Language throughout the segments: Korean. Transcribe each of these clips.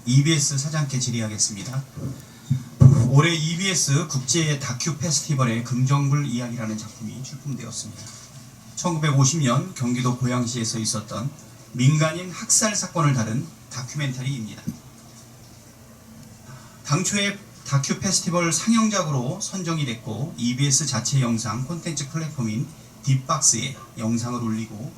EBS 사장께 질의하겠습니다. 올해 EBS 국제 다큐 페스티벌의 금정굴 이야기라는 작품이 출품되었습니다. 1950년 경기도 고양시에서 있었던 민간인 학살 사건을 다룬 다큐멘터리입니다. 당초에 다큐 페스티벌 상영작으로 선정이 됐고 EBS 자체 영상 콘텐츠 플랫폼인 딥박스에 영상을 올리고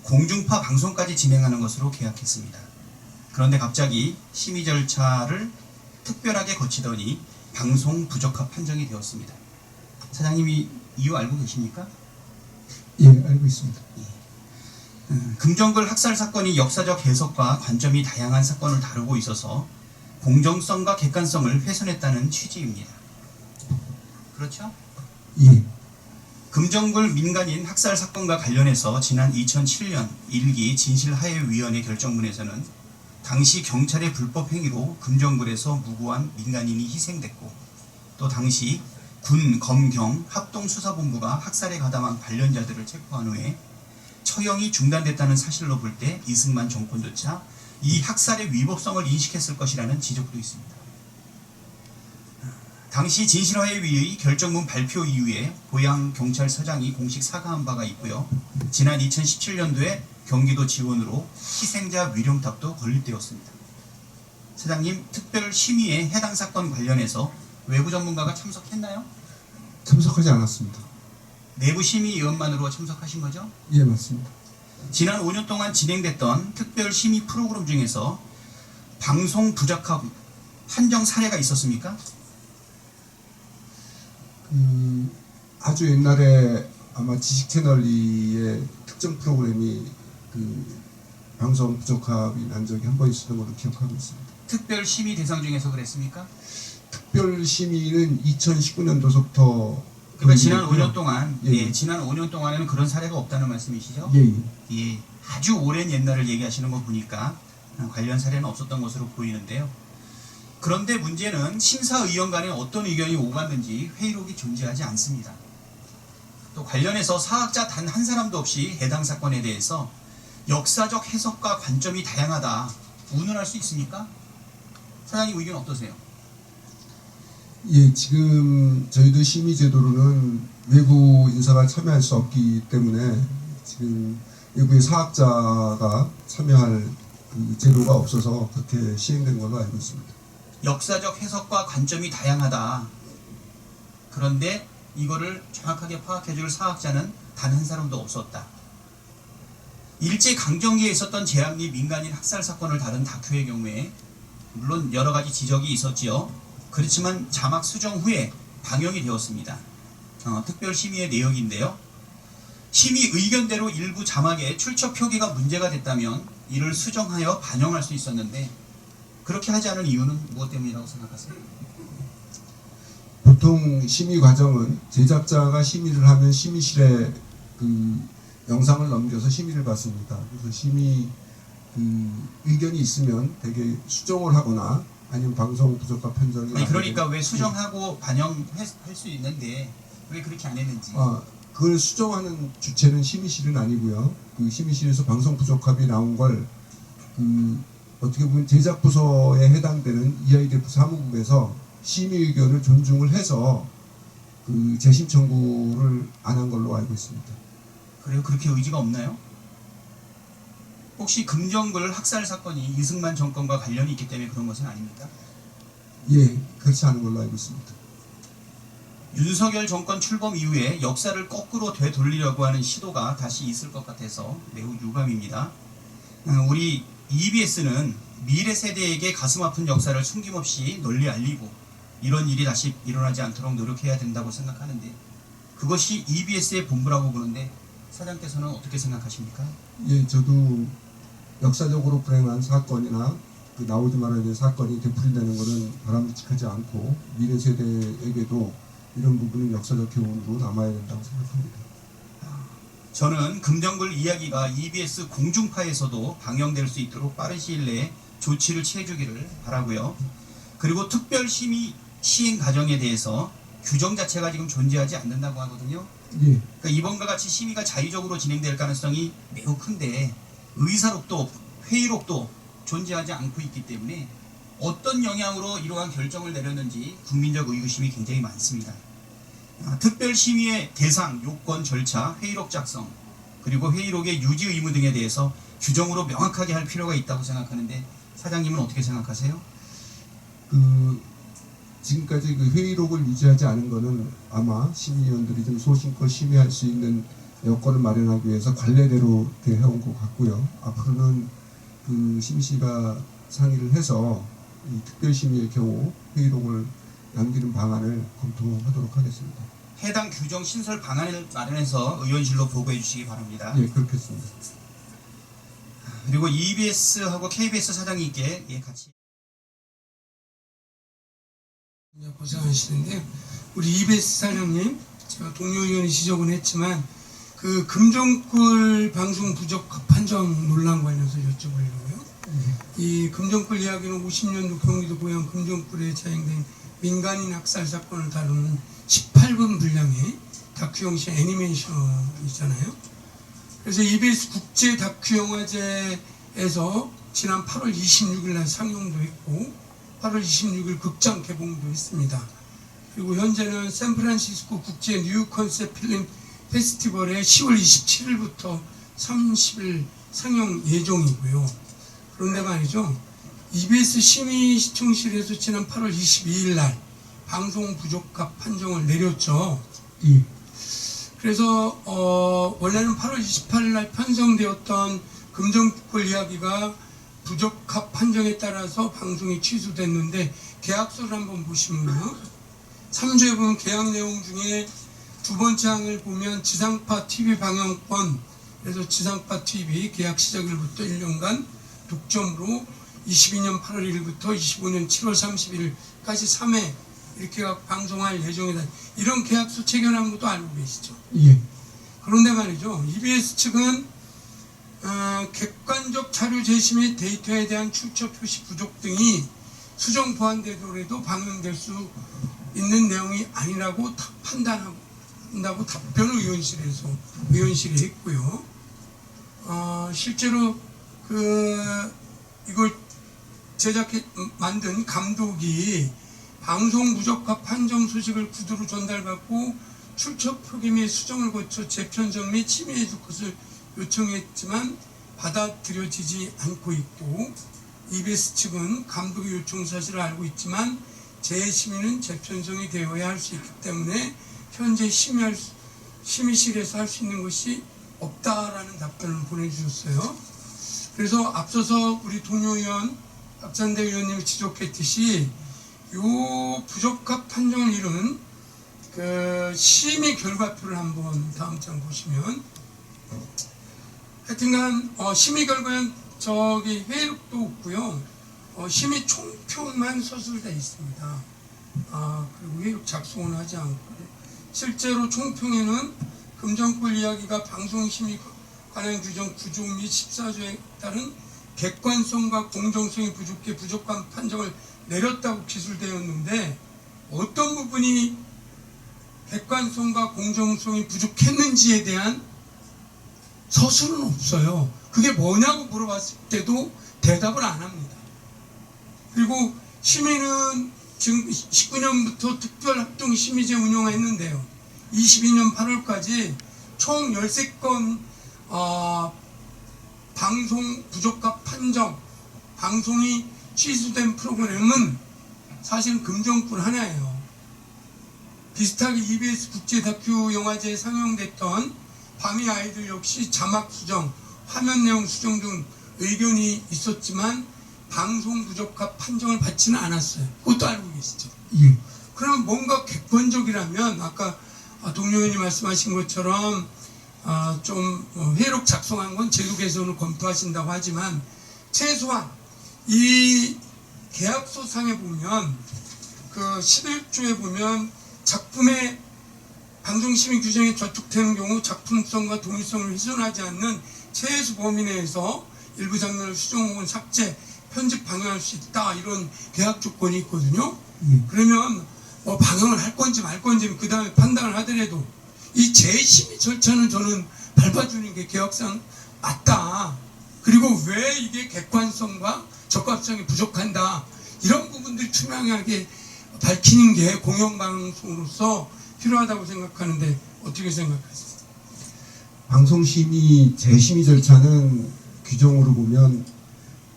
공중파 방송까지 진행하는 것으로 계약했습니다. 그런데 갑자기 심의 절차를 특별하게 거치더니 방송 부적합 판정이 되었습니다. 사장님이 이유 알고 계십니까? 예, 알고 있습니다. 금정굴 학살 사건이 역사적 해석과 관점이 다양한 사건을 다루고 있어서 공정성과 객관성을 훼손했다는 취지입니다. 그렇죠? 예. 금정굴 민간인 학살 사건과 관련해서 지난 2007년 1기 진실하해위원회 결정문에서는 당시 경찰의 불법 행위로 금정굴에서 무고한 민간인이 희생됐고 또 당시 군, 검, 경 합동수사본부가 학살에 가담한 관련자들을 체포한 후에 처형이 중단됐다는 사실로 볼 때 이승만 정권조차 이 학살의 위법성을 인식했을 것이라는 지적도 있습니다. 당시 진실화해위의 결정문 발표 이후에 고양경찰서장이 공식 사과한 바가 있고요. 지난 2017년도에 경기도 지원으로 희생자 위령탑도 건립되었습니다. 사장님, 특별심의에 해당 사건 관련해서 외부 전문가가 참석했나요? 참석하지 않았습니다. 내부 심의위원만으로 참석하신 거죠? 예, 맞습니다. 지난 5년 동안 진행됐던 특별심의 프로그램 중에서 방송 부적합 판정 사례가 있었습니까? 아주 옛날에 아마 지식채널의 특정 프로그램이 방송 부적합이 난 적이 한 번 있었던 걸로 기억하고 있습니다. 특별심의 대상 중에서 그랬습니까? 특별심의는 2019년도서부터 그러니까 지난 5년 동안 예. 지난 5년 동안에는 그런 사례가 없다는 말씀이시죠? 예. 예, 아주 오랜 옛날을 얘기하시는 거 보니까 관련 사례는 없었던 것으로 보이는데요. 그런데 문제는 심사위원 간에 어떤 의견이 오갔는지 회의록이 존재하지 않습니다. 또 관련해서 사학자 단 한 사람도 없이 해당 사건에 대해서 역사적 해석과 관점이 다양하다 운운할 수 있습니까? 사장님 의견 어떠세요? 예, 지금 저희도 심의 제도로는 외부 인사가 참여할 수 없기 때문에 지금 외부의 사학자가 참여할 그 제도가 없어서 그렇게 시행된 걸로 알고 있습니다. 역사적 해석과 관점이 다양하다. 그런데 이거를 정확하게 파악해줄 사학자는 단 한 사람도 없었다. 일제 강점기에 있었던 제암리 민간인 학살 사건을 다룬 다큐의 경우에 물론 여러 가지 지적이 있었지요. 그렇지만 자막 수정 후에 방영이 되었습니다. 특별심의의 내역인데요. 심의 의견대로 일부 자막에 출처 표기가 문제가 됐다면 이를 수정하여 반영할 수 있었는데 그렇게 하지 않은 이유는 무엇 때문이라고 생각하세요? 보통 심의 과정은 제작자가 심의를 하면 심의실에 영상을 넘겨서 심의를 받습니다. 그래서 심의 의견이 있으면 대개 수정을 하거나 아니면 방송 부적합 편성이 그러니까 왜 수정하고 반영할 수 있는데 왜 그렇게 안 했는지. 그걸 수정하는 주체는 심의실은 아니고요. 그 심의실에서 방송 부적합이 나온 걸 어떻게 보면 제작부서에 해당되는 EIDF 사무국에서 심의 의견을 존중을 해서 재심 청구를 안 한 걸로 알고 있습니다. 그래요? 그렇게 의지가 없나요? 혹시 금정굴 학살 사건이 이승만 정권과 관련이 있기 때문에 그런 것은 아닙니까? 예, 그렇지 않은 걸로 알고 있습니다. 윤석열 정권 출범 이후에 역사를 거꾸로 되돌리려고 하는 시도가 다시 있을 것 같아서 매우 유감입니다. 우리 EBS는 미래 세대에게 가슴 아픈 역사를 숨김없이 널리 알리고 이런 일이 다시 일어나지 않도록 노력해야 된다고 생각하는데 그것이 EBS의 본부라고 보는데 사장께서는 어떻게 생각하십니까? 예, 저도 역사적으로 불행한 사건이나 나오지 말아야 될 사건이 되풀이되는 것은 바람직하지 않고 미래 세대에게도 이런 부분은 역사적 교훈으로 남아야 된다고 생각합니다. 저는 금정굴 이야기가 EBS 공중파에서도 방영될 수 있도록 빠른 시일 내에 조치를 취해주기를 바라고요. 그리고 특별심의 시행 과정에 대해서 규정 자체가 지금 존재하지 않는다고 하거든요. 예. 그러니까 이번과 같이 심의가 자의적으로 진행될 가능성이 매우 큰데 의사록도 회의록도 존재하지 않고 있기 때문에 어떤 영향으로 이러한 결정을 내렸는지 국민적 의구심이 굉장히 많습니다. 특별심의의 대상, 요건, 절차, 회의록 작성, 그리고 회의록의 유지 의무 등에 대해서 규정으로 명확하게 할 필요가 있다고 생각하는데 사장님은 어떻게 생각하세요? 지금까지 그 회의록을 유지하지 않은 거는 아마 심의위원들이 좀 소신껏 심의할 수 있는 여건을 마련하기 위해서 관례대로 대해온 것 같고요. 앞으로는 그 심의실과 상의를 해서 이 특별심의의 경우 회의록을 남기는 방안을 검토하도록 하겠습니다. 해당 규정 신설 방안을 마련해서 의원실로 보고해 주시기 바랍니다. 예, 그렇겠습니다. 그리고 EBS하고 KBS 사장님께 같이 고생하시는데 우리 EBS 사장님, 제가 동료 의원이 지적은 했지만 그 금정꿀 방송 부적 판정 논란 관련해서 여쭤보려고요. 이 금정꿀 이야기는 50년도 경기도 고양 금정꿀에 자행된 민간인 학살 사건을 다루는 18분 분량의 다큐 형식 애니메이션이잖아요. 그래서 EBS 국제 다큐 영화제에서 지난 8월 26일 날 상영도 했고 8월 26일 극장 개봉도 했습니다. 그리고 현재는 샌프란시스코 국제 뉴 컨셉 필름 페스티벌에 10월 27일부터 30일 상영 예정이고요. 그런데 말이죠, EBS 심의시청실에서 지난 8월 22일 날 방송 부적합 판정을 내렸죠. 예. 그래서 원래는 8월 28일 날 편성되었던 금정꿀 이야기가 부적합 판정에 따라서 방송이 취소됐는데 계약서를 한번 보시면요, 3조에 보면 계약 내용 중에 두 번째 항을 보면 지상파 TV 방영권, 그래서 지상파 TV 계약 시작일부터 1년간 독점으로 22년 8월 1일부터 25년 7월 31일까지 3회 이렇게 방송할 예정이다. 이런 계약서 체결한 것도 알고 계시죠? 예. 그런데 말이죠, EBS 측은 객관적 자료 제시 및 데이터에 대한 출처 표시 부족 등이 수정 보완되더라도 방영될 수 있는 내용이 아니라고 판단한다고 답변을 의원실이 했고요. 실제로 이걸 만든 감독이 방송 부적합 판정 소식을 구두로 전달받고 출처 표기 및 수정을 거쳐 재편성 및 심의해 줄 것을 요청했지만 받아들여지지 않고 있고, EBS 측은 감독의 요청 사실을 알고 있지만 재심의는 재편성이 되어야 할 수 있기 때문에 현재 심의실에서 할 수 있는 것이 없다라는 답변을 보내주셨어요. 그래서 앞서서 우리 동료 의원 박찬대 의원님이 지적했듯이 요 부적합 판정을 이룬 그 심의 결과표를 한번 다음 장 보시면, 하여튼간 심의 결과는 저기 회의록도 없고요. 심의 총평만 서술되어 있습니다. 그리고 회의록 작성은 하지 않고, 실제로 총평에는 금정꿀 이야기가 방송심의 관련 규정 9조 및 14조에 따른 객관성과 공정성이 부족해 부족한 판정을 내렸다고 기술되었는데 어떤 부분이 객관성과 공정성이 부족했는지에 대한 서술은 없어요. 그게 뭐냐고 물어봤을 때도 대답을 안 합니다. 그리고 심의는 지금 19년부터 특별합동심의제 운영했는데요. 22년 8월까지 총 13건 방송 부적합 판정, 방송이 취소된 프로그램은 사실 금정꿀 하나예요. 비슷하게 EBS 국제 다큐 영화제에 상영됐던 밤이 아이들 역시 자막 수정, 화면 내용 수정 등 의견이 있었지만 방송 부적합 판정을 받지는 않았어요. 그것도 알고 계시죠? 예. 그러면 뭔가 객관적이라면 아까 동료 의원이 말씀하신 것처럼 좀 회의록 작성한 건 제도 개선을 검토하신다고 하지만 최소한 이 계약서상에 보면 그 11조에 보면 작품의 방송심의 규정에 저촉되는 경우 작품성과 동일성을 훼손하지 않는 최소 범위 내에서 일부 장면을 수정 혹은 삭제, 편집 방영할 수 있다, 이런 계약 조건이 있거든요. 그러면 뭐 방영을 할 건지 말 건지 그 다음에 판단을 하더라도 이 재심의 절차는 저는 밟아주는 게 계약상 맞다. 그리고 왜 이게 객관성과 적합성이 부족한다. 이런 부분들 투명하게 밝히는 게 공영방송으로서 필요하다고 생각하는데 어떻게 생각하세요? 방송심의 재심의 절차는 규정으로 보면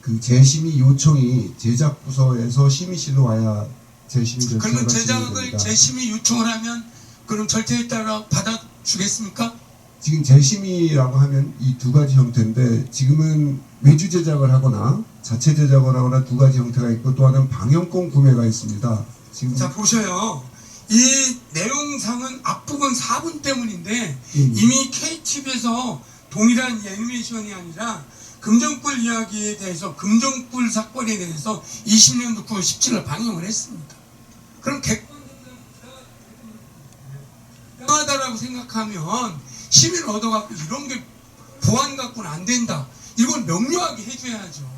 그 재심의 요청이 제작부서에서 심의실로 와야 재심의 절차가 그러면 진행됩니다. 제작을 재심의 요청을 하면 그럼 절차에 따라 받아주겠습니까? 지금 재심의라고 하면 이 두 가지 형태인데 지금은 외주 제작을 하거나 자체 제작을 하거나 두 가지 형태가 있고 또 하나는 방영권 구매가 있습니다. 지금 자 보셔요. 이 내용상은 앞부분 4분 때문인데 예. 이미 KTV에서 동일한 애니메이션이 아니라 금정꿀 이야기에 대해서 금정꿀 사건에 대해서 20년도 9월 17일 방영을 했습니다. 그럼 객관하다라고 생각하면 시민을 얻어갖고 이런 게 보안 갖고는 안 된다. 이건 명료하게 해줘야죠.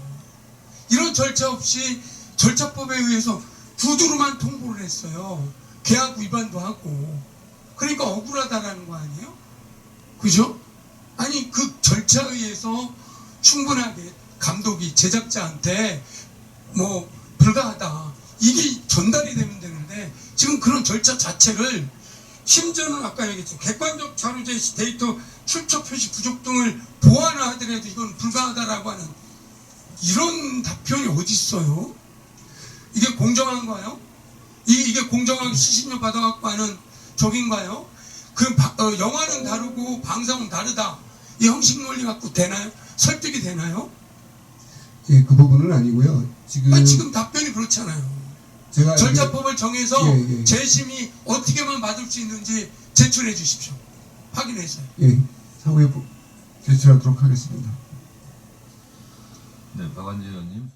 이런 절차 없이 절차법에 의해서 두두루만 통보를 했어요. 계약 위반도 하고. 그러니까 억울하다라는 거 아니에요? 그죠? 아니 그 절차에 의해서 충분하게 감독이 제작자한테 뭐 불가하다. 이게 전달이 되면 되는데 지금 그런 절차 자체를 심지어는 아까 얘기했죠. 객관적 자료 제시, 데이터 출처 표시 부족 등을 보완을 하더라도 이건 불가하다라고 하는 이런 답변이 어디 있어요? 이게 공정한가요? 이게 공정하게 수신료 받아갖고 하는 적인가요? 영화는 다르고 방송은 다르다. 이 형식 논리 갖고 되나요? 설득이 되나요? 예, 그 부분은 아니고요. 지금 답변이 그렇잖아요. 제가 절차법을 정해서 예. 재심이 어떻게만 받을 수 있는지 제출해 주십시오. 확인해서요. 예, 사후에 제출하도록 하겠습니다. 네, 박완재 의원님.